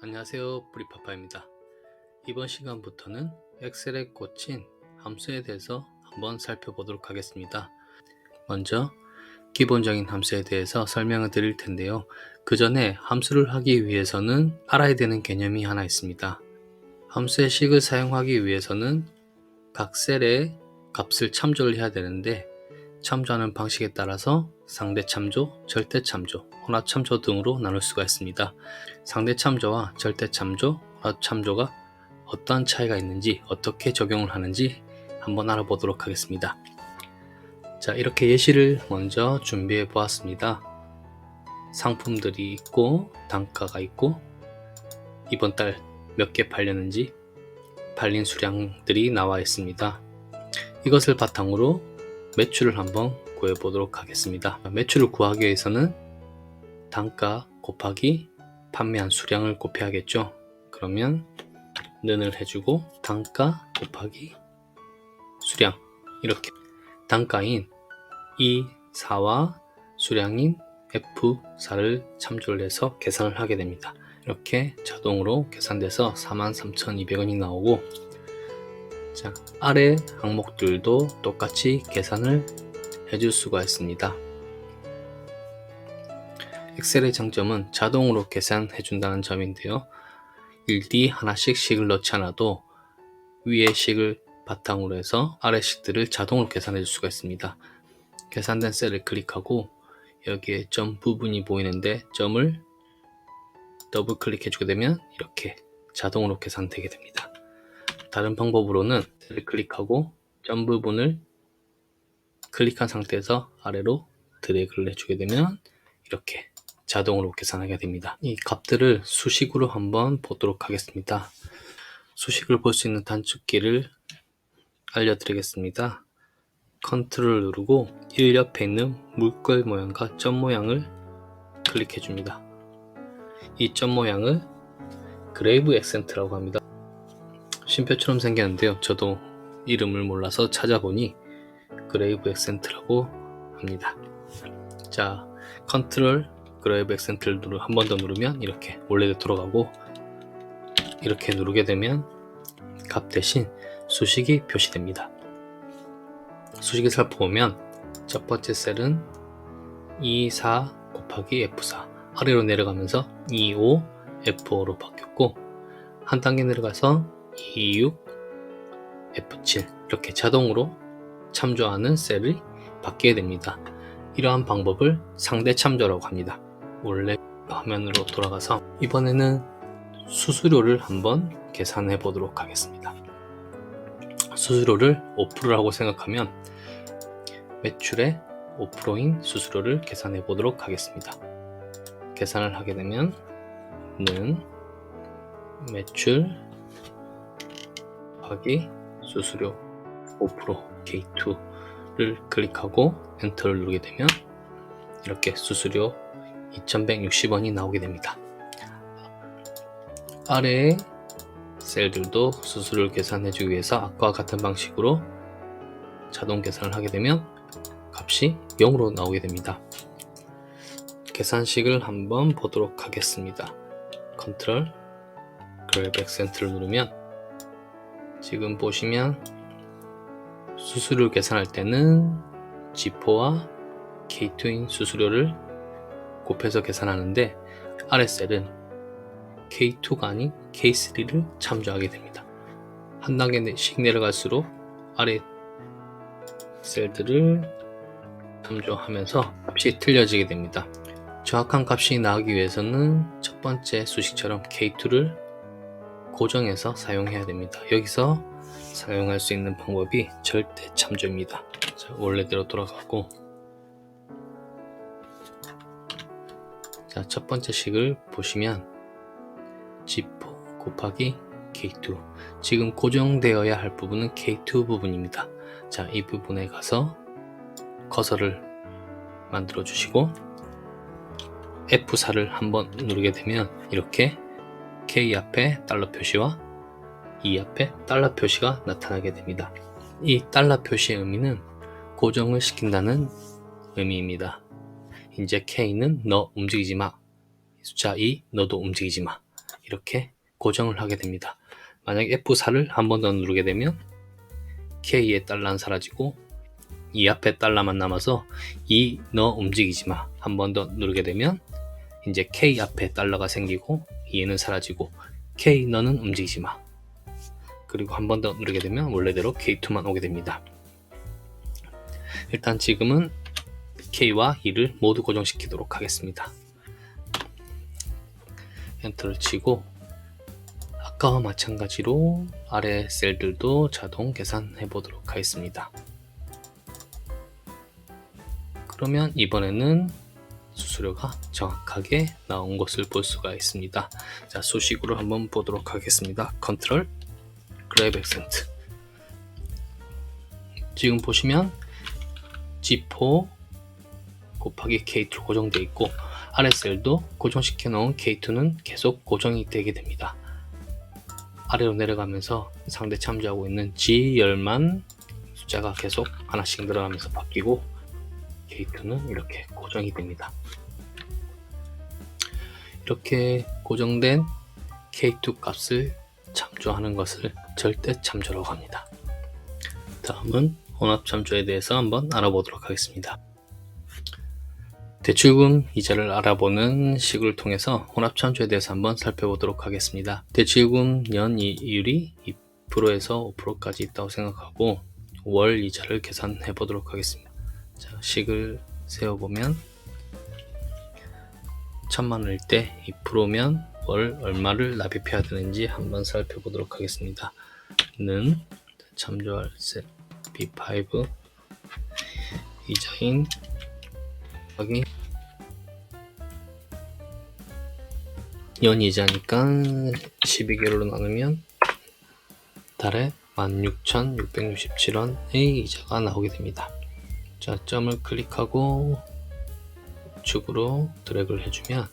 안녕하세요, 뿌리파파입니다. 이번 시간부터는 엑셀에 꽂힌 함수에 대해서 한번 살펴보도록 하겠습니다. 먼저 기본적인 함수에 대해서 설명을 드릴 텐데요. 그 전에 함수를 하기 위해서는 알아야 되는 개념이 하나 있습니다. 함수의 식을 사용하기 위해서는 각 셀에 값을 참조를 해야 되는데, 참조하는 방식에 따라서 상대 참조, 절대 참조, 혼합 참조 등으로 나눌 수가 있습니다. 상대 참조와 절대 참조, 혼합 참조가 어떤 차이가 있는지, 어떻게 적용을 하는지 한번 알아보도록 하겠습니다. 자, 이렇게 예시를 먼저 준비해 보았습니다. 상품들이 있고 단가가 있고 이번 달 몇 개 팔렸는지 팔린 수량들이 나와 있습니다. 이것을 바탕으로 매출을 한번 구해 보도록 하겠습니다. 매출을 구하기 위해서는 단가 곱하기 판매한 수량을 곱해야겠죠. 그러면 는을 해주고 단가 곱하기 수량, 이렇게 단가인 E4와 수량인 F4를 참조를 해서 계산을 하게 됩니다. 이렇게 자동으로 계산돼서 43,200원이 나오고, 자, 아래 항목들도 똑같이 계산을 해줄 수가 있습니다. 엑셀의 장점은 자동으로 계산해 준다는 점인데요. 일일이 하나씩 식을 넣지 않아도 위에 식을 바탕으로 해서 아래 식들을 자동으로 계산해 줄 수가 있습니다. 계산된 셀을 클릭하고 여기에 점 부분이 보이는데 점을 더블 클릭해 주게 되면 이렇게 자동으로 계산되게 됩니다. 다른 방법으로는 셀을 클릭하고 점 부분을 클릭한 상태에서 아래로 드래그를 해주게 되면 이렇게 자동으로 계산하게 됩니다. 이 값들을 수식으로 한번 보도록 하겠습니다. 수식을 볼 수 있는 단축키를 알려드리겠습니다. 컨트롤 누르고 1 옆에 있는 물결 모양과 점 모양을 클릭해 줍니다. 이 점 모양을 그레이브 액센트라고 합니다. 쉼표처럼 생겼는데요. 저도 이름을 몰라서 찾아보니 그레이브 액센트라고 합니다. 자, 컨트롤 그레이브 액센트를 한 번 더 누르면 이렇게 원래대로 돌아가고, 이렇게 누르게 되면 값 대신 수식이 표시됩니다. 수식을 살펴보면 첫 번째 셀은 E4 곱하기 F4, 아래로 내려가면서 E5 F5로 바뀌었고, 한 단계 내려가서 E6 F7, 이렇게 자동으로 참조하는 셀이 바뀌게 됩니다. 이러한 방법을 상대 참조라고 합니다. 원래 화면으로 돌아가서 이번에는 수수료를 한번 계산해 보도록 하겠습니다. 수수료를 5%라고 생각하면 매출의 5%인 수수료를 계산해 보도록 하겠습니다. 계산을 하게 되면 는 매출 곱하기 수수료 5% K2를 클릭하고 엔터를 누르게 되면 이렇게 수수료 2,160원이 나오게 됩니다. 아래의 셀들도 수수료를 계산해 주기 위해서 아까와 같은 방식으로 자동 계산을 하게 되면 값이 0으로 나오게 됩니다. 계산식을 한번 보도록 하겠습니다. 컨트롤 그래브 액센트를 누르면 지금 보시면 수수료를 계산할 때는 G4와 K2인 수수료를 곱해서 계산하는데, 아래 셀은 K2가 아닌 K3를 참조하게 됩니다. 한 단계씩 내려갈수록 아래 셀들을 참조하면서 값이 틀려지게 됩니다. 정확한 값이 나오기 위해서는 첫 번째 수식처럼 K2를 고정해서 사용해야 됩니다. 여기서 사용할 수 있는 방법이 절대 참조입니다. 자, 원래대로 돌아가고, 자, 첫 번째 식을 보시면 G4 곱하기 K2, 지금 고정되어야 할 부분은 K2 부분입니다. 자, 이 부분에 가서 커서를 만들어 주시고 F4를 한번 누르게 되면 이렇게 K 앞에 달러 표시와 E 앞에 달러 표시가 나타나게 됩니다. 이 달러 표시의 의미는 고정을 시킨다는 의미입니다. 이제 K는 너 움직이지 마, 숫자 2 너도 움직이지 마, 이렇게 고정을 하게 됩니다. 만약 F4를 한 번 더 누르게 되면 K의 달러는 사라지고 이 앞에 달러만 남아서 이 너 움직이지 마 한 번 더 누르게 되면 이제 K 앞에 달러가 생기고 얘는 사라지고 K 너는 움직이지 마, 그리고 한 번 더 누르게 되면 원래대로 K2만 오게 됩니다. 일단 지금은 K와 E를 모두 고정시키도록 하겠습니다. 엔터를 치고 아까와 마찬가지로 아래 셀들도 자동 계산해 보도록 하겠습니다. 그러면 이번에는 수수료가 정확하게 나온 것을 볼 수가 있습니다. 자, 수식으로 한번 보도록 하겠습니다. 컨트롤 그래브 액센트. 지금 보시면 G4 곱하기 K2 고정되어 있고 아래 셀도 고정시켜 놓은 K2는 계속 고정이 되게 됩니다. 아래로 내려가면서 상대 참조하고 있는 G열만 숫자가 계속 하나씩 늘어나면서 바뀌고 K2는 이렇게 고정이 됩니다. 이렇게 고정된 K2 값을 참조하는 것을 절대 참조라고 합니다. 다음은 혼합 참조에 대해서 한번 알아보도록 하겠습니다. 대출금 이자를 알아보는 식을 통해서 혼합 참조에 대해서 한번 살펴보도록 하겠습니다. 대출금 연 이율이 2%에서 5%까지 있다고 생각하고 월 이자를 계산해 보도록 하겠습니다. 자, 식을 세워보면 1000만원일 때 2%면 월 얼마를 납입해야 되는지 한번 살펴보도록 하겠습니다. 는 참조할 셀 B5 이자인 여기 연이자니까 12개월로 나누면 달에 16,667원의 이자가 나오게 됩니다. 자, 점을 클릭하고 우측으로 드래그를 해주면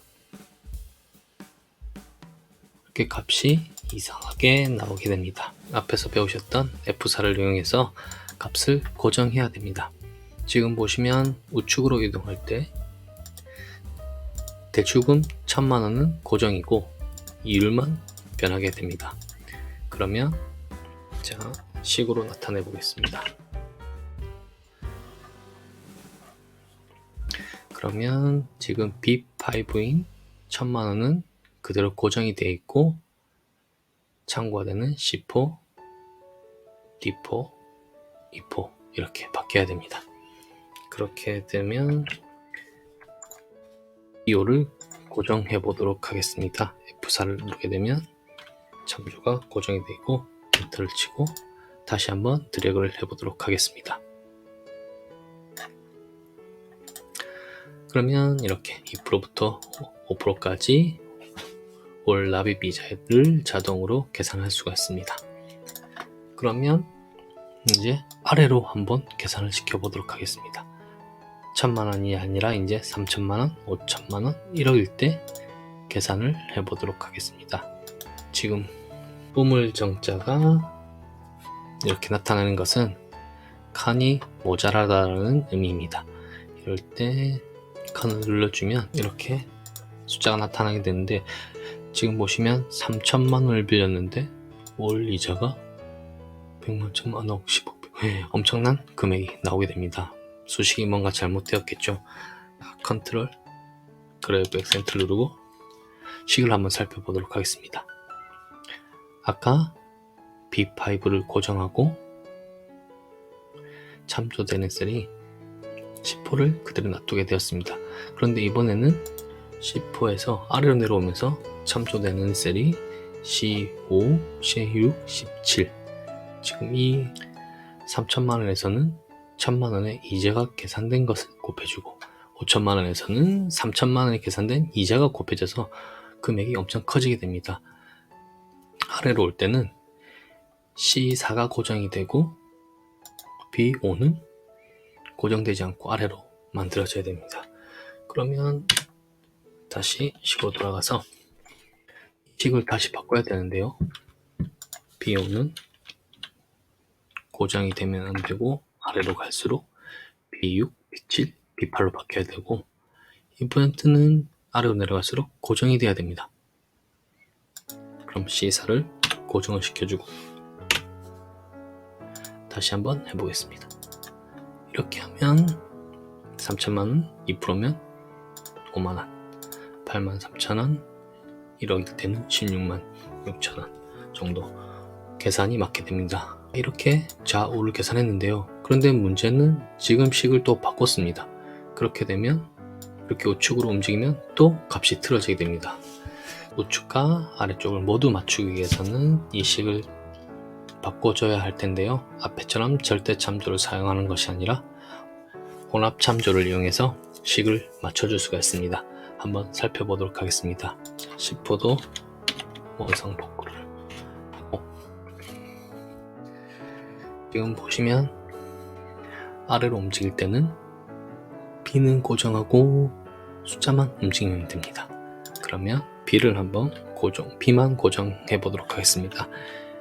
이렇게 값이 이상하게 나오게 됩니다. 앞에서 배우셨던 F4를 이용해서 값을 고정해야 됩니다. 지금 보시면 우측으로 이동할 때 대출금 1000만원은 고정이고 이율만 변하게 됩니다. 그러면 자, 식으로 나타내 보겠습니다. 그러면 지금 B5인 1000만원은 그대로 고정이 되어 있고 참고가 되는 C4, D4, E4 이렇게 바뀌어야 됩니다. 그렇게 되면 이율을 고정해 보도록 하겠습니다. F4를 누르게 되면 참조가 고정이 되어 있고 엔터를 치고 다시 한번 드래그를 해 보도록 하겠습니다. 그러면 이렇게 2%부터 5%까지 월 납입 이자를 자동으로 계산할 수가 있습니다. 그러면 이제 아래로 한번 계산을 시켜 보도록 하겠습니다. 1000만원이 아니라 이제 3000만원, 5000만원 1억일 때 계산을 해 보도록 하겠습니다. 지금 우물정자가 이렇게 나타나는 것은 칸이 모자라다는 의미입니다. 이럴 때 칸을 눌러주면 이렇게 숫자가 나타나게 되는데 지금 보시면 3천만원을 빌렸는데 월 이자가 100만, 1000만, 억, 10억, 엄청난 금액이 나오게 됩니다. 수식이 뭔가 잘못되었겠죠. 컨트롤 그래브 액센트를 누르고 식을 한번 살펴보도록 하겠습니다. 아까 B5를 고정하고 참조되는 셀이 C4를 그대로 놔두게 되었습니다. 그런데 이번에는 C4에서 아래로 내려오면서 참조되는 셀이 C5, C6, C7 지금 이 3천만원에서는 1000만원의 이자가 계산된 것을 곱해주고 5천만원에서는 3천만원에 계산된 이자가 곱해져서 금액이 엄청 커지게 됩니다. 아래로 올 때는 C4가 고정이 되고 B5는 고정되지 않고 아래로 만들어져야 됩니다. 그러면 다시 식으로 돌아가서 식을 다시 바꿔야 되는데요. B5는 고정이 되면 안 되고 아래로 갈수록 B6, B7, B8로 바뀌어야 되고 임플란트는 아래로 내려갈수록 고정이 돼야 됩니다. 그럼 C4를 고정을 시켜주고 다시 한번 해보겠습니다. 이렇게 하면 3천만원, 2%면 5만원, 83,000원, 1억이 되는 16만 6천원 정도 계산이 맞게 됩니다. 이렇게 좌우를 계산했는데요. 그런데 문제는 지금 식을 또 바꿨습니다. 그렇게 되면 이렇게 우측으로 움직이면 또 값이 틀어지게 됩니다. 우측과 아래쪽을 모두 맞추기 위해서는 이 식을 바꿔줘야 할 텐데요. 앞에처럼 절대 참조를 사용하는 것이 아니라 혼합 참조를 이용해서 식을 맞춰줄 수가 있습니다. 한번 살펴보도록 하겠습니다. 10호도 원상 복구를 하고, 지금 보시면 아래로 움직일 때는 B는 고정하고 숫자만 움직이면 됩니다. 그러면 B를 한번 B만 고정해 보도록 하겠습니다.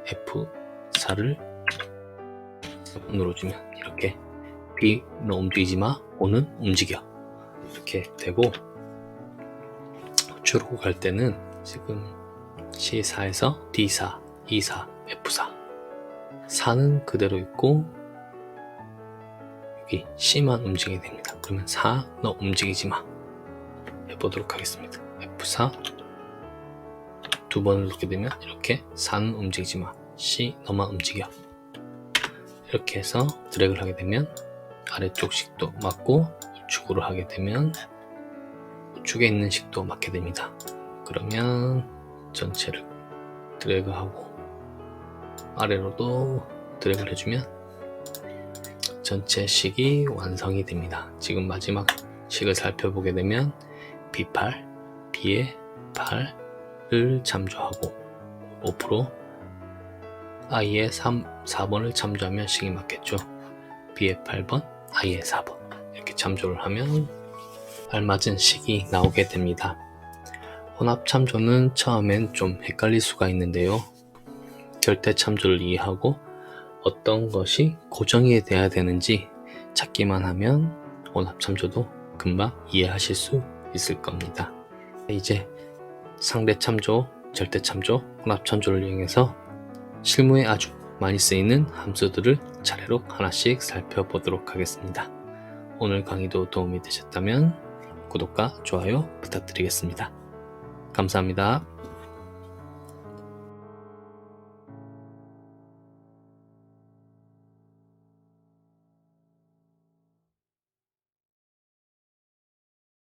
F4를 눌러주면 이렇게 B는 움직이지마, O는 움직여 이렇게 되고, 우측으로 갈 때는 지금 C4에서 D4, E4, F4 4는 그대로 있고 여기 C만 움직이게 됩니다. 그러면 4 너 움직이지마 해보도록 하겠습니다. F4 두 번을 누르게 되면 이렇게 4는 움직이지마, C 너만 움직여 이렇게 해서 드래그를 하게 되면 아래쪽 식도 맞고, 우측으로 하게 되면 우측에 있는 식도 맞게 됩니다. 그러면 전체를 드래그하고 아래로도 드래그를 해주면 전체 식이 완성이 됩니다. 지금 마지막 식을 살펴보게 되면 B8, B의 8을 참조하고 5%, I의 4번을 참조하면 식이 맞겠죠. B의 8번, I의 4번 이렇게 참조를 하면 알맞은 식이 나오게 됩니다. 혼합 참조는 처음엔 좀 헷갈릴 수가 있는데요. 절대 참조를 이해하고 어떤 것이 고정이 돼야 되는지 찾기만 하면 혼합 참조도 금방 이해하실 수 있을 겁니다. 이제 상대 참조, 절대 참조, 혼합 참조를 이용해서 실무에 아주 많이 쓰이는 함수들을 차례로 하나씩 살펴보도록 하겠습니다. 오늘 강의도 도움이 되셨다면 구독과 좋아요 부탁드리겠습니다. 감사합니다.